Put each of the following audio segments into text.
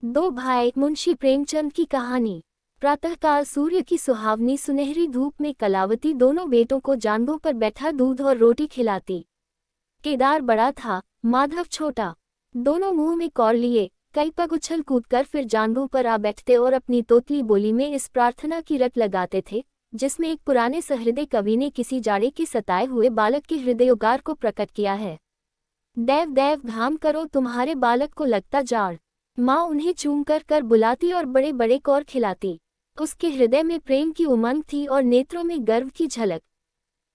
दो भाई मुंशी प्रेमचंद की कहानी। प्रातःकाल सूर्य की सुहावनी सुनहरी धूप में कलावती दोनों बेटों को जांघों पर बैठा दूध और रोटी खिलाती। केदार बड़ा था, माधव छोटा। दोनों मुंह में कौर लिए कई पग उछल कूद कर फिर जांघों पर आ बैठते और अपनी तोतली बोली में इस प्रार्थना की रट लगाते थे, जिसमें एक पुराने सहृदय कवि ने किसी जाड़े के सताए हुए बालक के हृदयोगार को प्रकट किया है। देव देव घाम करो तुम्हारे बालक को लगता जाड़। माँ उन्हें चूम कर बुलाती और बड़े बड़े कौर खिलाती। उसके हृदय में प्रेम की उमंग थी और नेत्रों में गर्व की झलक।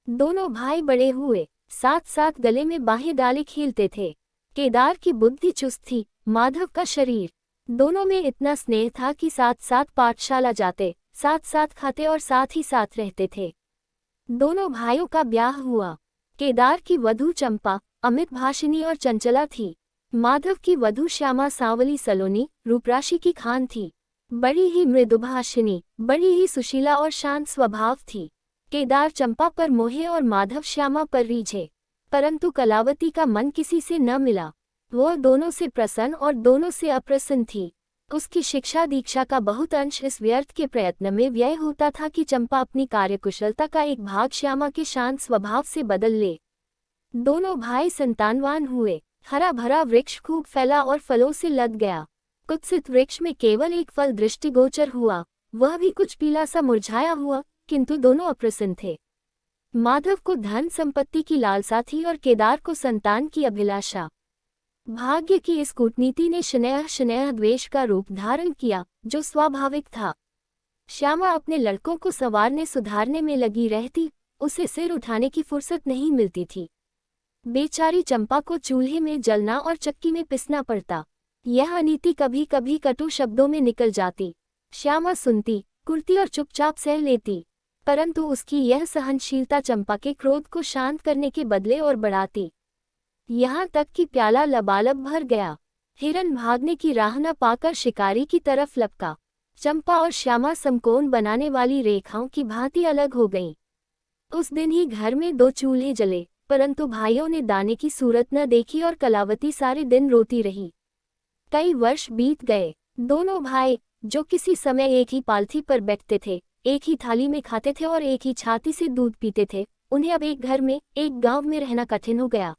दोनों भाई बड़े हुए, साथ साथ गले में बाहें डाले खेलते थे। केदार की बुद्धि चुस्त थी, माधव का शरीर। दोनों में इतना स्नेह था कि साथ साथ पाठशाला जाते, साथ साथ खाते और साथ ही साथ रहते थे। दोनों भाइयों का ब्याह हुआ। केदार की वधू चंपा अमित भाषिनी और चंचला थी। माधव की वधू श्यामा सांवली सलोनी रूपराशि की खान थी। बड़ी ही मृदुभाषिनी, बड़ी ही सुशीला और शांत स्वभाव थी। केदार चंपा पर मोहे और माधव श्यामा पर रीझे, परंतु कलावती का मन किसी से न मिला। वह दोनों से प्रसन्न और दोनों से अप्रसन्न थी। उसकी शिक्षा दीक्षा का बहुत अंश इस व्यर्थ के प्रयत्न में व्यय होता था कि चंपा अपनी कार्यकुशलता का एक भाग श्यामा के शांत स्वभाव से बदल ले। दोनों भाई संतानवान हुए। हरा भरा वृक्ष खूब फैला और फलों से लद गया। कुत्सित वृक्ष में केवल एक फल दृष्टिगोचर हुआ, वह भी कुछ पीला सा मुरझाया हुआ, किंतु दोनों अप्रसन्न थे। माधव को धन संपत्ति की लालसा थी और केदार को संतान की अभिलाषा। भाग्य की इस कूटनीति ने शनैः द्वेष का रूप धारण किया, जो स्वाभाविक था। श्यामा अपने लड़कों को संवारने सुधारने में लगी रहती, उसे सिर उठाने की फुर्सत नहीं मिलती थी। बेचारी चंपा को चूल्हे में जलना और चक्की में पिसना पड़ता। यह अनीति कभी कभी कटु शब्दों में निकल जाती। श्यामा सुनती, कुर्ती और चुपचाप सह लेती, परंतु उसकी यह सहनशीलता चंपा के क्रोध को शांत करने के बदले और बढ़ाती। यहाँ तक कि प्याला लबालब भर गया। हिरन भागने की राह न पाकर शिकारी की तरफ लपका। चंपा और श्यामा समकोण बनाने वाली रेखाओं की भांति अलग हो गईं। उस दिन ही घर में दो चूल्हे जले, परंतु भाइयों ने दाने की सूरत न देखी और कलावती सारे दिन रोती रही। कई वर्ष बीत गए। दोनों भाई, जो किसी समय एक ही पालथी पर बैठते थे, एक ही थाली में खाते थे और एक ही छाती से दूध पीते थे, उन्हें अब एक घर में, एक गांव में रहना कठिन हो गया।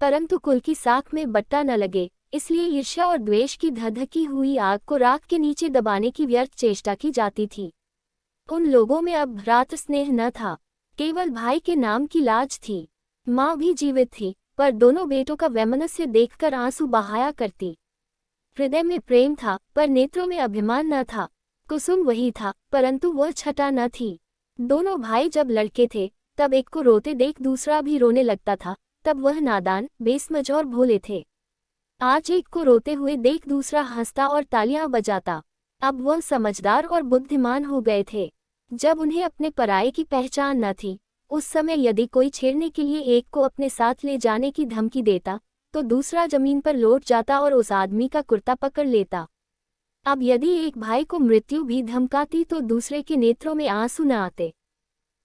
परंतु कुल की साख में बट्टा न लगे, इसलिए ईर्ष्या और द्वेष की धधकी हुई आग को राख के नीचे दबाने की व्यर्थ चेष्टा की जाती थी। उन लोगों में अब भ्रातृ स्नेह न था, केवल भाई के नाम की लाज थी। माँ भी जीवित थी, पर दोनों बेटों का वैमनस्य देखकर आंसू बहाया करती। हृदय में प्रेम था, पर नेत्रों में अभिमान न था। कुसुम वही था, परंतु वह छटा न थी। दोनों भाई जब लड़के थे, तब एक को रोते देख दूसरा भी रोने लगता था, तब वह नादान, बेसमझ और भोले थे। आज एक को रोते हुए देख दूसरा हंसता और तालियां बजाता। अब वह समझदार और बुद्धिमान हो गए थे। जब उन्हें अपने पराये की पहचान न थी, उस समय यदि कोई छेड़ने के लिए एक को अपने साथ ले जाने की धमकी देता, तो दूसरा जमीन पर लौट जाता और उस आदमी का कुर्ता पकड़ लेता। अब यदि एक भाई को मृत्यु भी धमकाती तो दूसरे के नेत्रों में आंसू न आते।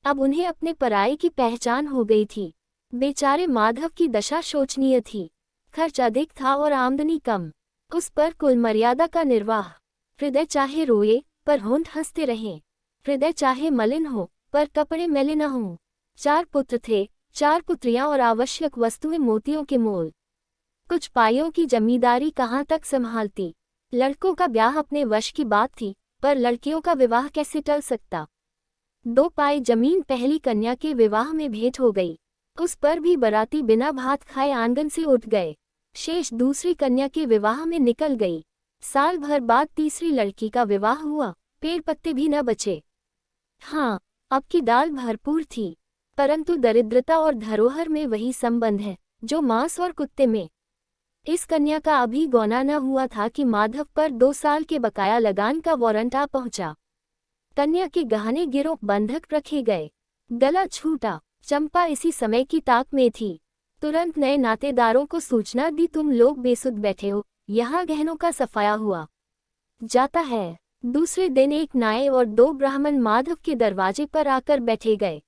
अब उन्हें अपने पराये की पहचान हो गई थी। बेचारे माधव की दशा शोचनीय थी। खर्च अधिक था और आमदनी कम, उस पर कुल मर्यादा का निर्वाह। हृदय चाहे रोए, पर होंठ हंसते रहें। हृदय चाहे मलिन हो, पर कपड़े मैले न हों। 4 पुत्र थे, 4 पुत्रियां और आवश्यक वस्तुएं मोतियों के मोल। कुछ पाइयों की जमींदारी कहाँ तक संभालती। लड़कों का ब्याह अपने वश की बात थी, पर लड़कियों का विवाह कैसे टल सकता। 2 पाई जमीन पहली कन्या के विवाह में भेंट हो गई, उस पर भी बराती बिना भात खाए आंगन से उठ गए। शेष दूसरी कन्या के विवाह में निकल गई। साल भर बाद तीसरी लड़की का विवाह हुआ, पेड़ पत्ते भी न बचे। हाँ, अब की दाल भरपूर थी, परंतु दरिद्रता और धरोहर में वही संबंध है जो मांस और कुत्ते में। इस कन्या का अभी गौना न हुआ था कि माधव पर 2 साल के बकाया लगान का वारंट आ पहुंचा। कन्या के गहने गिरोह बंधक रखे गए, गला छूटा। चंपा इसी समय की ताक में थी। तुरंत नए नातेदारों को सूचना दी, तुम लोग बेसुध बैठे हो, यहाँ गहनों का सफाया हुआ जाता है। दूसरे दिन एक नाई और 2 ब्राह्मण माधव के दरवाजे पर आकर बैठे गए।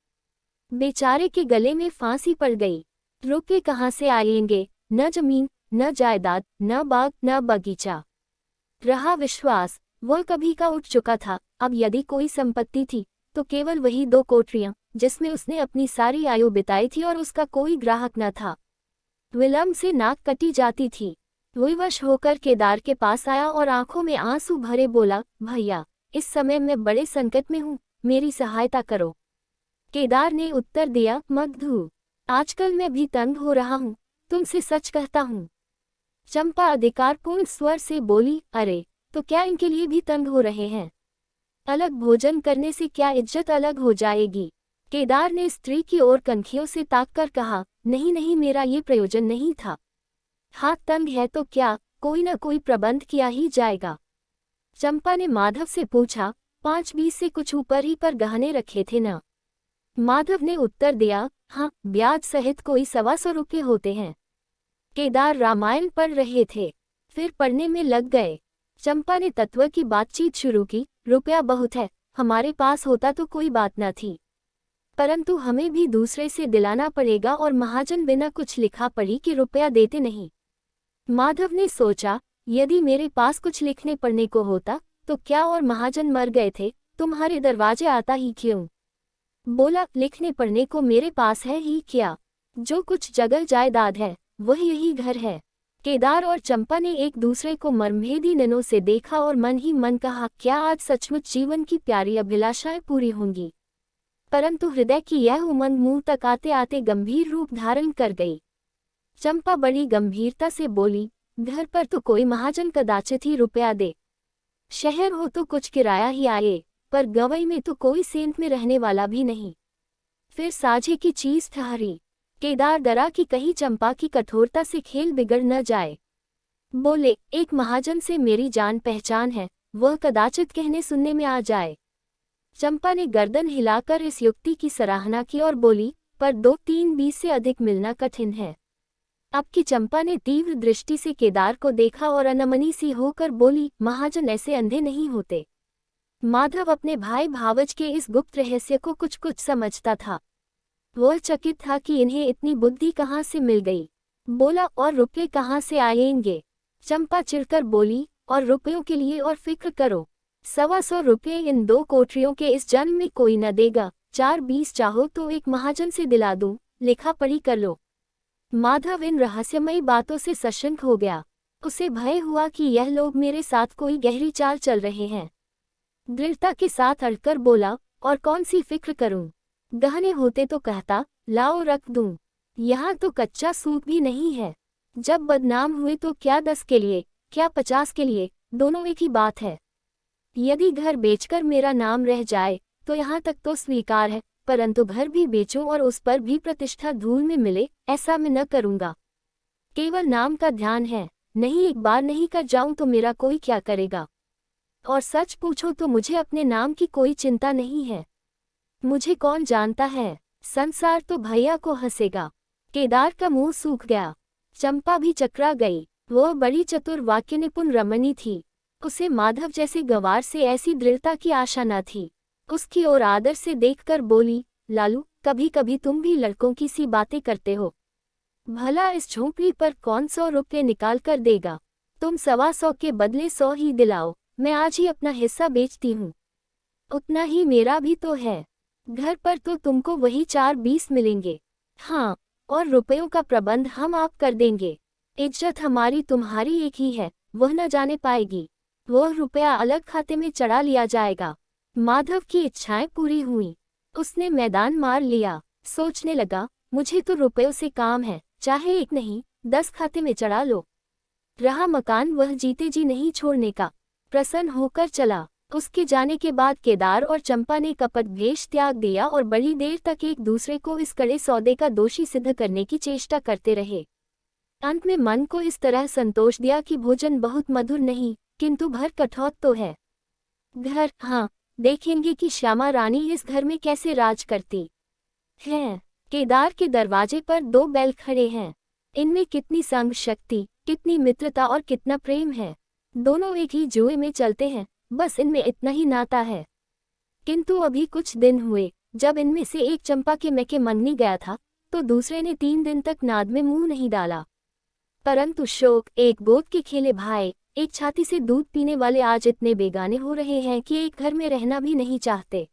बेचारे के गले में फांसी पड़ गई। रुपये कहाँ से आएंगे, न जमीन, न जायदाद, न बाग, न बगीचा। रहा विश्वास, वह कभी का उठ चुका था। अब यदि कोई संपत्ति थी तो केवल वही 2 कोठरियां जिसमें उसने अपनी सारी आयु बिताई थी और उसका कोई ग्राहक न था। विलंब से नाक कटी जाती थी। विवश होकर केदार के पास आया और आंखों में आंसू भरे बोला, भैया, इस समय मैं बड़े संकट में हूँ, मेरी सहायता करो। केदार ने उत्तर दिया, मगधू, आजकल मैं भी तंग हो रहा हूँ, तुमसे सच कहता हूँ। चंपा अधिकारपूर्ण स्वर से बोली, अरे, तो क्या इनके लिए भी तंग हो रहे हैं? अलग भोजन करने से क्या इज्जत अलग हो जाएगी? केदार ने स्त्री की ओर कनखियों से ताककर कहा, नहीं नहीं, मेरा ये प्रयोजन नहीं था। हाथ तंग है तो क्या, कोई न कोई प्रबंध किया ही जाएगा। चंपा ने माधव से पूछा, 5-20 से कुछ ऊपर ही पर गहने रखे थे न? माधव ने उत्तर दिया, हाँ, ब्याज सहित कोई 125 रुपये होते हैं। केदार रामायण पढ़ रहे थे, फिर पढ़ने में लग गए। चंपा ने तत्व की बातचीत शुरू की, रुपया बहुत है, हमारे पास होता तो कोई बात न थी, परंतु हमें भी दूसरे से दिलाना पड़ेगा और महाजन बिना कुछ लिखा पढ़ी कि रुपया देते नहीं। माधव ने सोचा, यदि मेरे पास कुछ लिखने पढ़ने को होता तो क्या, और महाजन मर गए थे, तुम्हारे दरवाजे आता ही क्यों? बोला, लिखने पढ़ने को मेरे पास है ही क्या, जो कुछ जगह जायदाद है वह यही घर है। केदार और चंपा ने एक दूसरे को मर्मभेदी नैनों से देखा और मन ही मन कहा, क्या आज सचमुच जीवन की प्यारी अभिलाषाएं पूरी होंगी? परंतु हृदय की यह उमंग मुंह तक आते आते गंभीर रूप धारण कर गई। चंपा बड़ी गंभीरता से बोली, घर पर तो कोई महाजन कदाचित ही रुपया दे, शहर हो तो कुछ किराया ही आए, पर गवई में तो कोई सेंध में रहने वाला भी नहीं। फिर साझे की चीज ठहरी। केदार डरा कि कहीं चंपा की कठोरता से खेल बिगड़ न जाए। बोले, एक महाजन से मेरी जान पहचान है, वह कदाचित कहने सुनने में आ जाए। चंपा ने गर्दन हिलाकर इस युक्ति की सराहना की और बोली, पर 2-3-20 से अधिक मिलना कठिन है। अब की चंपा ने तीव्र दृष्टि से केदार को देखा और अनमनी सी होकर बोली, महाजन ऐसे अंधे नहीं होते। माधव अपने भाई भावज के इस गुप्त रहस्य को कुछ कुछ समझता था। वह चकित था कि इन्हें इतनी बुद्धि कहाँ से मिल गई। बोला, और रुपये कहाँ से आएंगे? चंपा चिढ़कर बोली, और रुपयों के लिए और फिक्र करो, 125 रुपये इन 2 कोठरियों के इस जन्म में कोई न देगा। 4-20 चाहो तो एक महाजन से दिला दूं, लिखा पढ़ी कर लो। माधव इन रहस्यमयी बातों से सशंक हो गया। उसे भय हुआ कि यह लोग मेरे साथ कोई गहरी चाल चल रहे हैं। दृढ़ता के साथ अड़कर बोला, और कौन सी फिक्र करूं? गहने होते तो कहता, लाओ रख दूं। यहाँ तो कच्चा सूत भी नहीं है। जब बदनाम हुए तो क्या 10 के लिए, क्या 50 के लिए, दोनों एक ही बात है। यदि घर बेचकर मेरा नाम रह जाए तो यहाँ तक तो स्वीकार है, परंतु घर भी बेचूं और उस पर भी प्रतिष्ठा धूल में मिले, ऐसा मैं न करूँगा। केवल नाम का ध्यान है, नहीं एक बार नहीं कर जाऊं तो मेरा कोई क्या करेगा। और सच पूछो तो मुझे अपने नाम की कोई चिंता नहीं है। मुझे कौन जानता है, संसार तो भैया को हंसेगा। केदार का मुंह सूख गया। चंपा भी चकरा गई। वह बड़ी चतुर वाक्य निपुण रमणी थी। उसे माधव जैसे गंवार से ऐसी दृढ़ता की आशा न थी। उसकी ओर आदर से देखकर बोली, लालू, कभी कभी तुम भी लड़कों की सी बातें करते हो। भला इस झोंपड़ी पर कौन 100 रुपये निकाल कर देगा? तुम 125 के बदले 100 ही दिलाओ, मैं आज ही अपना हिस्सा बेचती हूँ। उतना ही मेरा भी तो है। घर पर तो तुमको वही 4-20 मिलेंगे। हाँ, और रुपयों का प्रबंध हम आप कर देंगे। इज्जत हमारी तुम्हारी एक ही है, वह न जाने पाएगी। वह रुपया अलग खाते में चढ़ा लिया जाएगा। माधव की इच्छाएं पूरी हुई। उसने मैदान मार लिया। सोचने लगा, मुझे तो रुपयों से काम है, चाहे 1 नहीं 10 खाते में चढ़ा लो। रहा मकान वह जीते जी नहीं छोड़ने का। प्रसन्न होकर चला। उसके जाने के बाद केदार और चंपा ने कपट भेष त्याग दिया और बड़ी देर तक एक दूसरे को इस कड़े सौदे का दोषी सिद्ध करने की चेष्टा करते रहे। अंत में मन को इस तरह संतोष दिया कि भोजन बहुत मधुर नहीं, किंतु भर कठौत तो है। घर, हाँ, देखेंगे कि श्यामा रानी इस घर में कैसे राज करती है। केदार के दरवाजे पर 2 बैल खड़े हैं। इनमें कितनी संग शक्ति, कितनी मित्रता और कितना प्रेम है। दोनों एक ही जुए में चलते हैं, बस इनमें इतना ही नाता है। किंतु अभी कुछ दिन हुए, जब इनमें से एक चंपा के मैके मंगनी गया था तो दूसरे ने 3 दिन तक नाद में मुंह नहीं डाला। परंतु शोक, एक गोद के खेले भाई, एक छाती से दूध पीने वाले आज इतने बेगाने हो रहे हैं कि एक घर में रहना भी नहीं चाहते।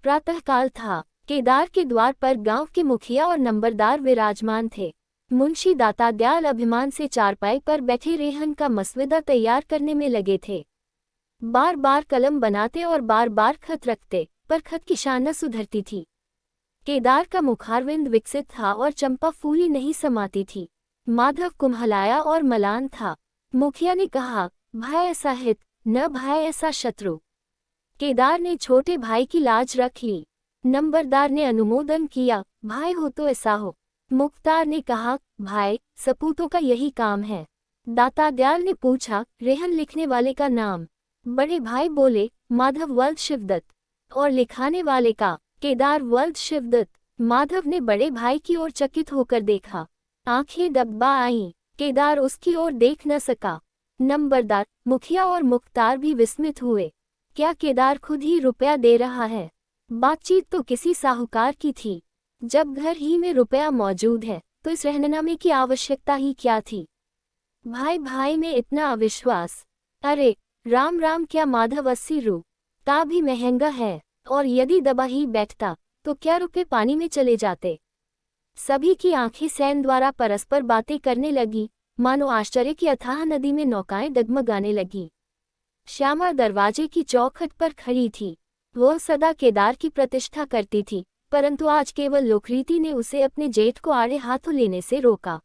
प्रातःकाल था। केदार के द्वार पर गांव के मुखिया और नंबरदार विराजमान थे। मुंशी दाता दयाल अभिमान से चारपाई पर बैठे रेहन का मसविदा तैयार करने में लगे थे। बार बार कलम बनाते और बार बार खत रखते, पर खत की शान न सुधरती थी। केदार का मुखारविंद विकसित था और चंपा फूली नहीं समाती थी। माधव कुम्हलाया और मलान था। मुखिया ने कहा, भाई ऐसा हित, न भाई ऐसा शत्रु। केदार ने छोटे भाई की लाज रख ली। नंबरदार ने अनुमोदन किया, भाई हो तो ऐसा हो। मुख्तार ने कहा, भाई सपूतों का यही काम है। दाता दयाल ने पूछा, रेहन लिखने वाले का नाम? बड़े भाई बोले, माधव वल्द शिवदत्त। और लिखाने वाले का? केदार वल्द शिवदत्त। माधव ने बड़े भाई की ओर चकित होकर देखा। आंखें दबा आईं। केदार उसकी ओर देख न सका। नंबरदार, मुखिया और मुख्तार भी विस्मित हुए। क्या केदार खुद ही रुपया दे रहा है? बातचीत तो किसी साहूकार की थी। जब घर ही में रुपया मौजूद है तो इस रहननामे की आवश्यकता ही क्या थी? भाई भाई में इतना अविश्वास। अरे राम राम, क्या माधव 80 ता भी महंगा है, और यदि दबा ही बैठता तो क्या रुपए पानी में चले जाते? सभी की आंखें सैन द्वारा परस्पर बातें करने लगी, मानो आश्चर्य की अथाह नदी में नौकाएं डगमगाने लगी। श्यामा दरवाजे की चौखट पर खड़ी थी। वह सदा केदार की प्रतिष्ठा करती थी, परंतु आज केवल लोकरीति ने उसे अपने जेठ को आड़े हाथों लेने से रोका।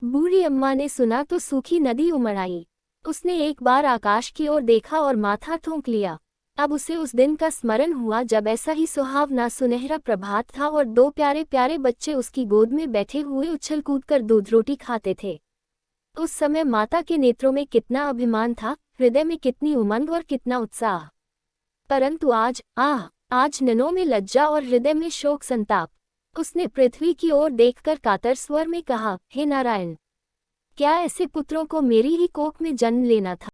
बूढ़ी अम्मा ने सुना तो सूखी नदी उमड़ आई। उसने एक बार आकाश की ओर देखा और माथा ठोंक लिया। अब उसे उस दिन का स्मरण हुआ जब ऐसा ही सुहावना सुनहरा प्रभात था और 2 प्यारे प्यारे बच्चे उसकी गोद में बैठे हुए उछल कूद कर दूध रोटी खाते थे। उस समय माता के नेत्रों में कितना अभिमान था, हृदय में कितनी उमंग और कितना उत्साह। परंतु आज नैनों में लज्जा और हृदय में शोक संताप। उसने पृथ्वी की ओर देखकर कातर स्वर में कहा, हे नारायण, क्या ऐसे पुत्रों को मेरी ही कोख में जन्म लेना था?